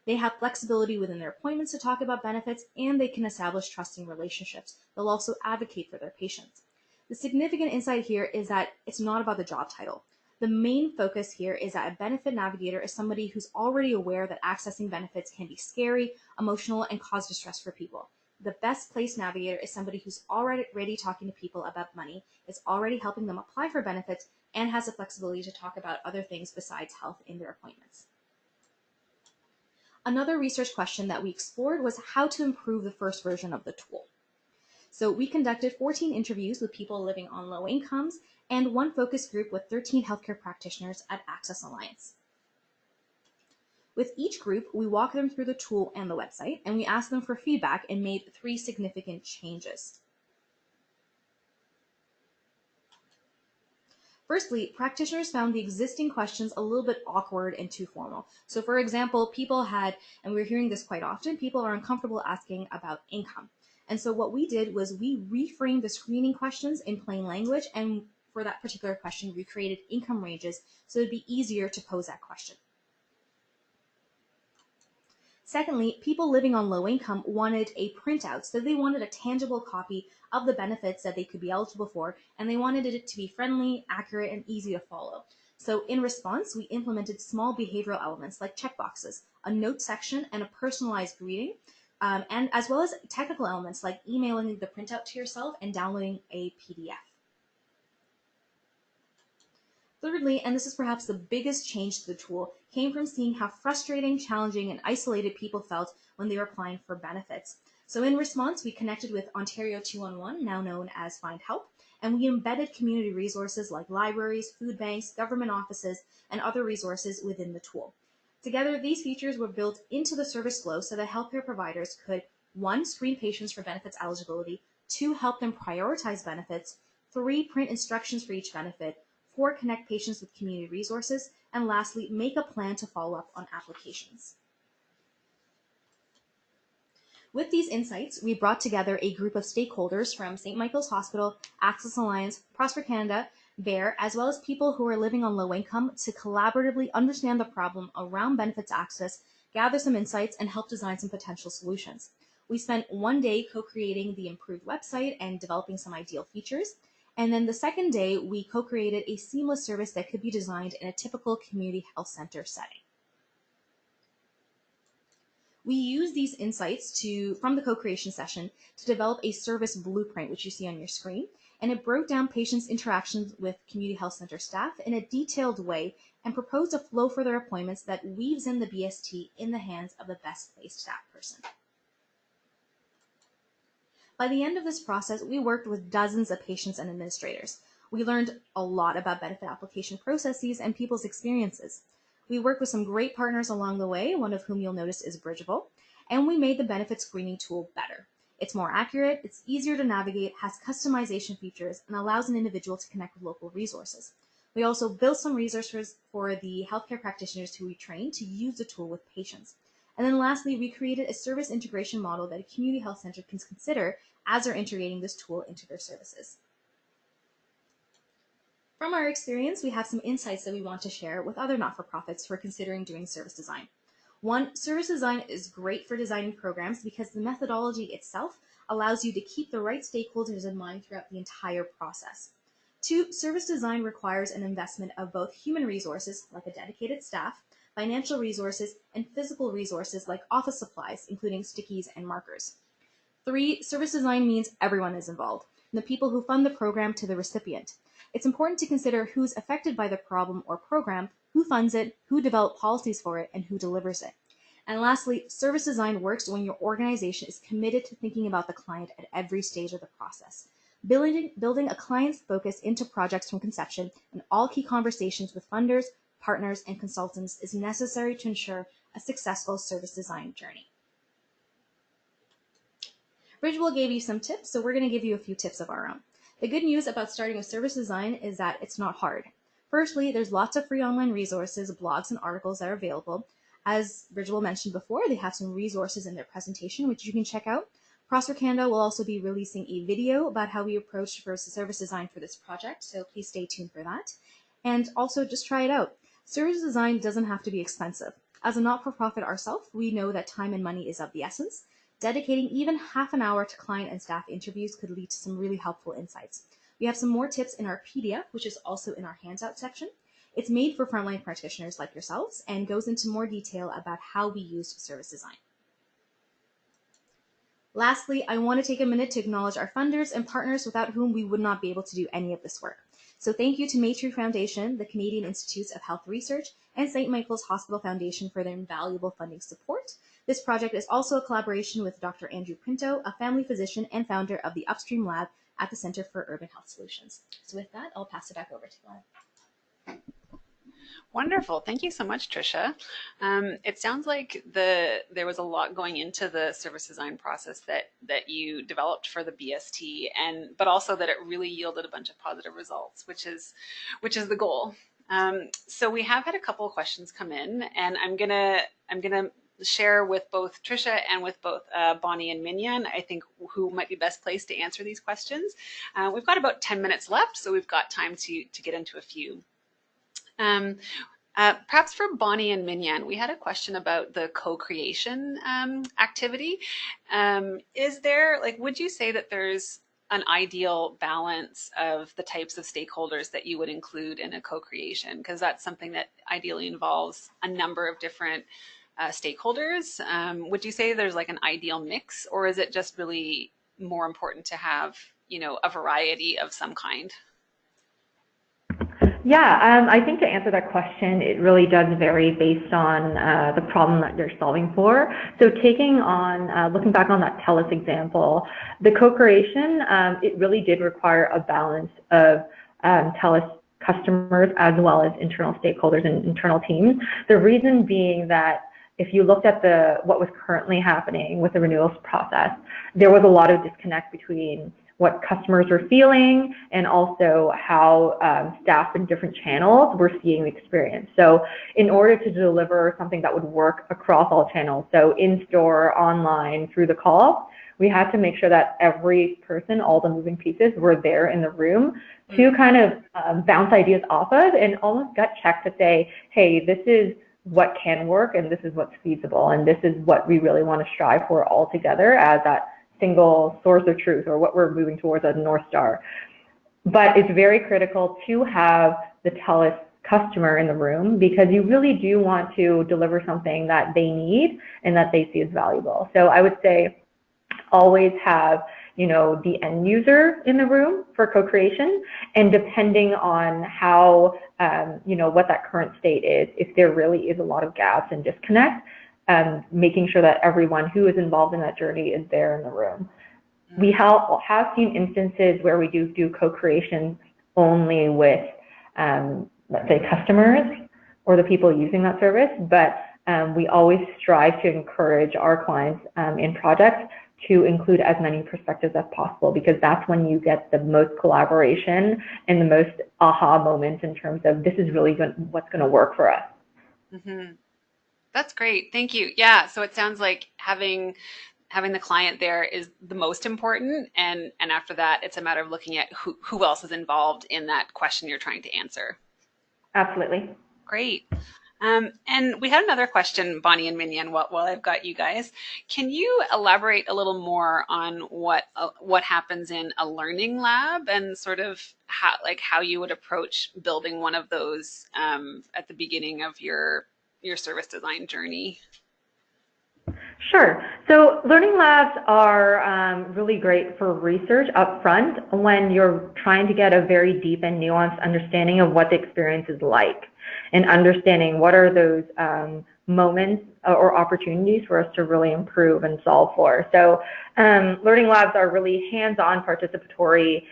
They have flexibility within their appointments to talk about benefits, and they can establish trusting relationships. They'll also advocate for their patients. The significant insight here is that it's not about the job title. The main focus here is that a benefit navigator is somebody who's already aware that accessing benefits can be scary, emotional, and cause distress for people. the best place navigator is somebody who's already talking to people about money, is already helping them apply for benefits, and has the flexibility to talk about other things besides health in their appointments. Another research question that we explored was how to improve the first version of the tool. So we conducted 14 interviews with people living on low incomes and one focus group with 13 healthcare practitioners at Access Alliance. With each group, we walked them through the tool and the website, and we asked them for feedback and made 3 significant changes. Firstly, practitioners found the existing questions a little bit awkward and too formal. So for example, people had, and we're hearing this quite often, people are uncomfortable asking about income. And so what we did was we reframed the screening questions in plain language, and for that particular question, we created income ranges so it'd be easier to pose that question. Secondly, people living on low income wanted a printout, so they wanted a tangible copy of the benefits that they could be eligible for, and they wanted it to be friendly, accurate, and easy to follow. So in response, we implemented small behavioral elements like checkboxes, a note section, and a personalized greeting, and as well as technical elements like emailing the printout to yourself and downloading a PDF. Thirdly, and this is perhaps the biggest change to the tool, came from seeing how frustrating, challenging, and isolated people felt when they were applying for benefits. So in response, we connected with Ontario 211, now known as Find Help, and we embedded community resources like libraries, food banks, government offices, and other resources within the tool. Together, these features were built into the service flow so that healthcare providers could, 1, screen patients for benefits eligibility, 2, help them prioritize benefits, 3, print instructions for each benefit, 4, connect patients with community resources, and lastly, make a plan to follow up on applications. With these insights, we brought together a group of stakeholders from St. Michael's Hospital, Access Alliance, Prosper Canada, BEAR, as well as people who are living on low income to collaboratively understand the problem around benefits access, gather some insights, and help design some potential solutions. We spent one day co-creating the improved website and developing some ideal features. And then the second day, we co-created a seamless service that could be designed in a typical community health center setting. We used these insights from the co-creation session to develop a service blueprint, which you see on your screen, and it broke down patients' interactions with community health center staff in a detailed way and proposed a flow for their appointments that weaves in the BST in the hands of the best placed staff person. By the end of this process, we worked with dozens of patients and administrators. We learned a lot about benefit application processes and people's experiences. We worked with some great partners along the way, one of whom you'll notice is Bridgeable, and we made the benefit screening tool better. It's more accurate, it's easier to navigate, has customization features, and allows an individual to connect with local resources. We also built some resources for the healthcare practitioners who we trained to use the tool with patients. And then lastly, we created a service integration model that a community health center can consider as they're integrating this tool into their services. From our experience, we have some insights that we want to share with other not-for-profits who are considering doing service design. 1, service design is great for designing programs because the methodology itself allows you to keep the right stakeholders in mind throughout the entire process. 2, service design requires an investment of both human resources, like a dedicated staff, financial resources, and physical resources like office supplies, including stickies and markers. 3, service design means everyone is involved, from the people who fund the program to the recipient. It's important to consider who's affected by the problem or program, who funds it, who developed policies for it, and who delivers it. And lastly, service design works when your organization is committed to thinking about the client at every stage of the process. Building a client's focus into projects from conception and all key conversations with funders, partners, and consultants is necessary to ensure a successful service design journey. Bridgeable gave you some tips, so we're going to give you a few tips of our own. The good news about starting with service design is that it's not hard. Firstly, there's lots of free online resources, blogs, and articles that are available. As Bridgeable mentioned before, they have some resources in their presentation, which you can check out. Prosper Canada will also be releasing a video about how we approached service design for this project, so please stay tuned for that. And also just try it out. Service design doesn't have to be expensive. As a not-for-profit ourselves, we know that time and money is of the essence. Dedicating even half an hour to client and staff interviews could lead to some really helpful insights. We have some more tips in our PDF, which is also in our handout section. It's made for frontline practitioners like yourselves and goes into more detail about how we used service design. Lastly, I want to take a minute to acknowledge our funders and partners without whom we would not be able to do any of this work. So thank you to Maytree Foundation, the Canadian Institutes of Health Research, and St. Michael's Hospital Foundation for their invaluable funding support. This project is also a collaboration with Dr. Andrew Pinto, a family physician and founder of the Upstream Lab at the Center for Urban Health Solutions. So with that, I'll pass it back over to Glenn. Wonderful. Thank you so much, Tricia. It sounds like there was a lot going into the service design process that you developed for the BST, but also that it really yielded a bunch of positive results, which is the goal. So we have had a couple of questions come in, and I'm gonna share with both Tricia and with both Bonnie and Minyan, I think, who might be best placed to answer these questions. We've got about 10 minutes left, so we've got time to get into a few. Perhaps for Bonnie and Minyan, we had a question about the co-creation activity. Is there, would you say that there's an ideal balance of the types of stakeholders that you would include in a co-creation? Because that's something that ideally involves a number of different stakeholders. Would you say there's an ideal mix, or is it just really more important to have, a variety of some kind? Yeah, I think to answer that question, it really does vary based on the problem that you're solving for. So looking back on that Telus example, the co-creation, it really did require a balance of Telus customers as well as internal stakeholders and internal teams. The reason being that if you looked at what was currently happening with the renewals process, there was a lot of disconnect between what customers were feeling and also how staff in different channels were seeing the experience. So in order to deliver something that would work across all channels, so in-store, online, through the call, we had to make sure that every person, all the moving pieces, were there in the room to kind of bounce ideas off of and almost gut check to say, hey, this is what can work and this is what's feasible and this is what we really want to strive for all together as that single source of truth, or what we're moving towards as a North Star. But it's very critical to have the Telus customer in the room because you really do want to deliver something that they need and that they see as valuable. So I would say always have, the end user in the room for co-creation, and depending on how, what that current state is, if there really is a lot of gaps and disconnect, making sure that everyone who is involved in that journey is there in the room. We have seen instances where we do co-creation only with, let's say, customers or the people using that service, but we always strive to encourage our clients in projects to include as many perspectives as possible, because that's when you get the most collaboration and the most aha moments in terms of this is really what's going to work for us. Mm-hmm. That's great. Thank you. Yeah. So it sounds like having the client there is the most important. And after that, it's a matter of looking at who else is involved in that question you're trying to answer. Absolutely. Great. And we had another question, Bonnie and Minyan, while I've got you guys. Can you elaborate a little more on what happens in a learning lab and sort of how you would approach building one of those at the beginning of your service design journey? Sure. So learning labs are really great for research up front when you're trying to get a very deep and nuanced understanding of what the experience is like and understanding what are those moments or opportunities for us to really improve and solve for. So learning labs are really hands-on participatory,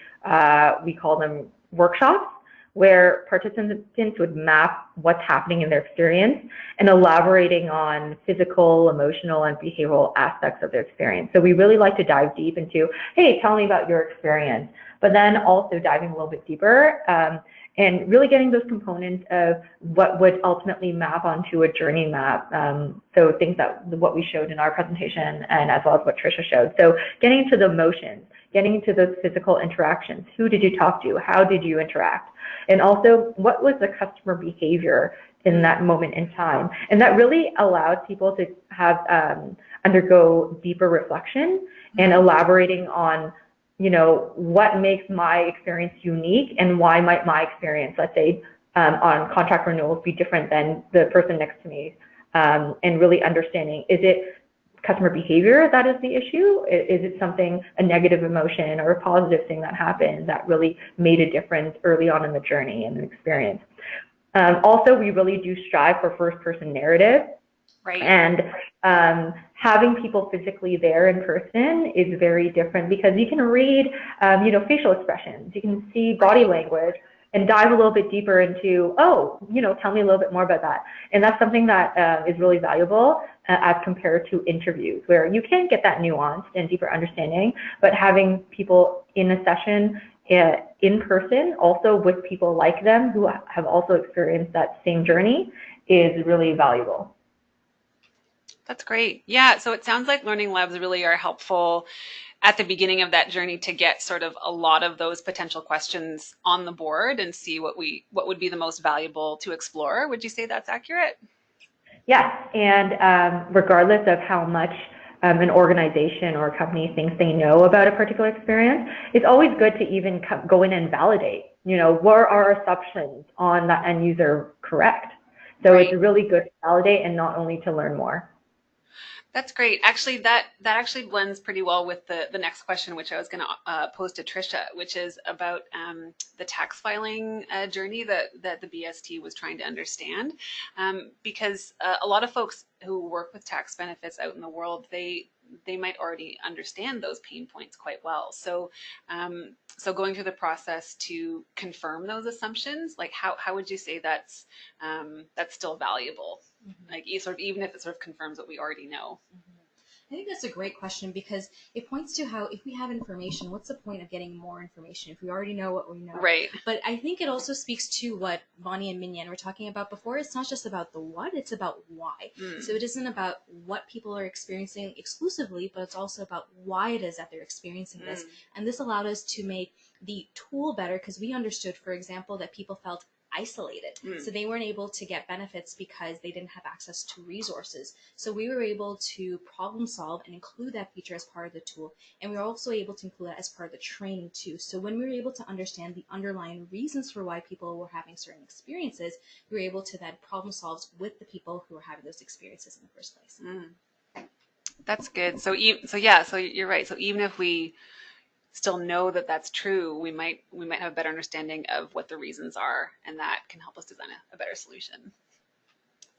we call them workshops, where participants would map what's happening in their experience and elaborating on physical, emotional, and behavioral aspects of their experience. So we really like to dive deep into, hey, tell me about your experience, but then also diving a little bit deeper and really getting those components of what would ultimately map onto a journey map. So things what we showed in our presentation and as well as what Tricia showed. So getting to the emotions, getting into those physical interactions. Who did you talk to? How did you interact? And also, what was the customer behavior in that moment in time? And that really allowed people to have undergo deeper reflection and elaborating on, what makes my experience unique and why might my experience, let's say, on contract renewals be different than the person next to me, and really understanding, is it customer behavior that is the issue? Is it something, a negative emotion or a positive thing that happened that really made a difference early on in the journey and the experience? Also, we really do strive for first-person narrative. Right. And having people physically there in person is very different because you can read, facial expressions, you can see body language, and dive a little bit deeper into, tell me a little bit more about that. And that's something that is really valuable as compared to interviews, where you can get that nuanced and deeper understanding, but having people in a session in person, also with people like them who have also experienced that same journey, is really valuable. That's great. Yeah, so it sounds like learning labs really are helpful at the beginning of that journey to get sort of a lot of those potential questions on the board and see what would be the most valuable to explore. Would you say that's accurate? Yes, and regardless of how much an organization or a company thinks they know about a particular experience, it's always good to even go in and validate, were our assumptions on that end user correct? So Right. It's really good to validate and not only to learn more. That's great. Actually, that actually blends pretty well with the next question, which I was going to pose to Trisha, which is about the tax filing journey that the BST was trying to understand. Because a lot of folks who work with tax benefits out in the world, they might already understand those pain points quite well. So so going through the process to confirm those assumptions, like how would you say that's still valuable? Like sort of even if it sort of confirms what we already know. I think that's a great question because it points to how if we have information, what's the point of getting more information if we already know what we know? Right. But I think it also speaks to what Bonnie and Minyan were talking about before. It's not just about the what, it's about why. So it isn't about what people are experiencing exclusively, but it's also about why it is that they're experiencing this. And this allowed us to make the tool better because we understood, for example, that people felt isolated. So they weren't able to get benefits because they didn't have access to resources. So we were able to problem solve and include that feature as part of the tool. And we were also able to include that as part of the training too. So when we were able to understand the underlying reasons for why people were having certain experiences, we were able to then problem solve with the people who were having those experiences in the first place. That's good. So you're right. So even if we still know that that's true, we might have a better understanding of what the reasons are, and that can help us design a better solution.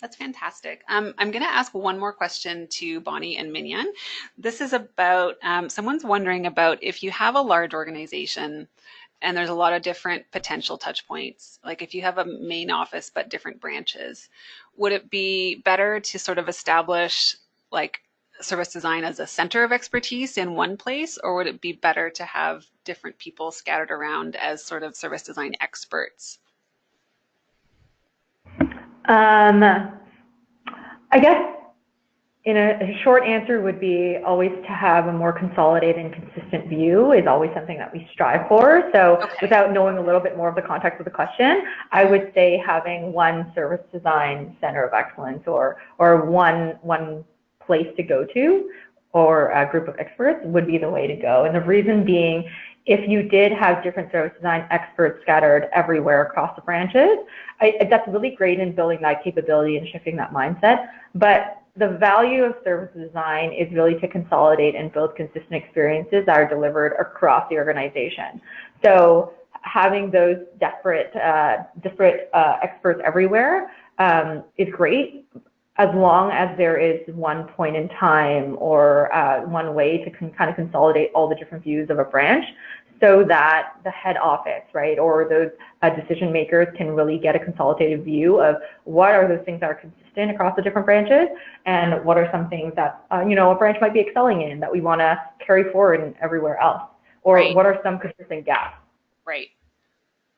That's fantastic. I'm going to ask one more question to Bonnie and Minyan. This is about someone's wondering about if you have a large organization and there's a lot of different potential touch points, like if you have a main office but different branches, would it be better to sort of establish like service design as a center of expertise in one place, or would it be better to have different people scattered around as sort of service design experts? I guess in a short answer would be always to have a more consolidated and consistent view is always something that we strive for. So without knowing a little bit more of the context of the question, I would say having one service design center of excellence or one place to go to or a group of experts would be the way to go. And the reason being, if you did have different service design experts scattered everywhere across the branches, that's really great in building that capability and shifting that mindset. But the value of service design is really to consolidate and build consistent experiences that are delivered across the organization. So having those disparate experts everywhere is great, as long as there is one point in time or one way to kind of consolidate all the different views of a branch so that the head office, right, or those decision makers can really get a consolidated view of what are those things that are consistent across the different branches and what are some things that, a branch might be excelling in that we want to carry forward in everywhere else, or what are some consistent gaps. Right.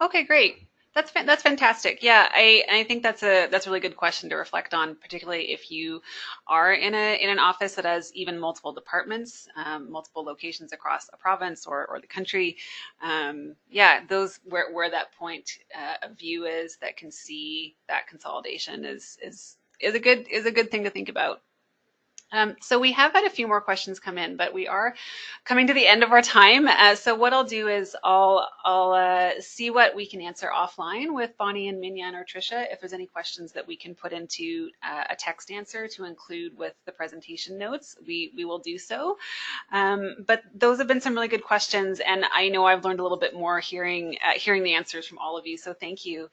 Okay, great. That's fantastic. Yeah, I think that's a really good question to reflect on, particularly if you are in an office that has even multiple departments, multiple locations across a province or the country. Those where that point of view is that can see that consolidation is a good thing to think about. So we have had a few more questions come in, but we are coming to the end of our time. So what I'll do is I'll see what we can answer offline with Bonnie and Minyan or Tricia. If there's any questions that we can put into a text answer to include with the presentation notes, we will do so. But those have been some really good questions, and I know I've learned a little bit more hearing the answers from all of you. So thank you.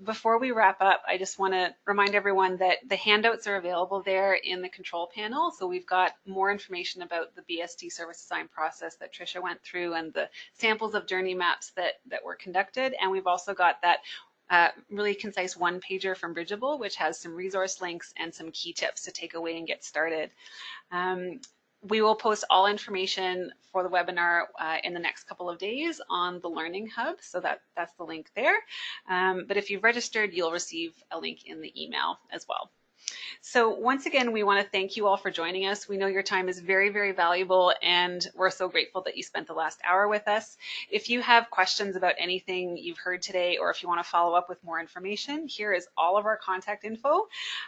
Before we wrap up, I just want to remind everyone that the handouts are available there in the control panel. So we've got more information about the BSD service design process that Tricia went through and the samples of journey maps that were conducted. And we've also got that really concise one-pager from Bridgeable, which has some resource links and some key tips to take away and get started. We will post all information for the webinar in the next couple of days on the Learning Hub, so that's the link there. But if you've registered, you'll receive a link in the email as well. So once again, we want to thank you all for joining us. We know your time is very, very valuable, and we're so grateful that you spent the last hour with us. If you have questions about anything you've heard today, or if you want to follow up with more information, here is all of our contact info.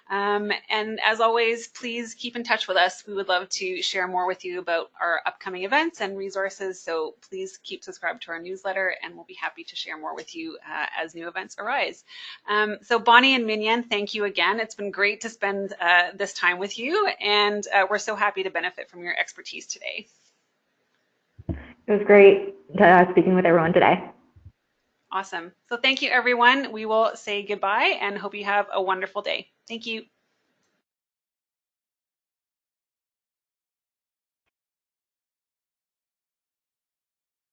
And as always, please keep in touch with us. We would love to share more with you about our upcoming events and resources. So please keep subscribed to our newsletter, and we'll be happy to share more with you as new events arise. So Bonnie and Minyan, thank you again. It's been great to spend this time with you, and we're so happy to benefit from your expertise today. It was great speaking with everyone today. Awesome. So thank you, everyone. We will say goodbye and hope you have a wonderful day. Thank you.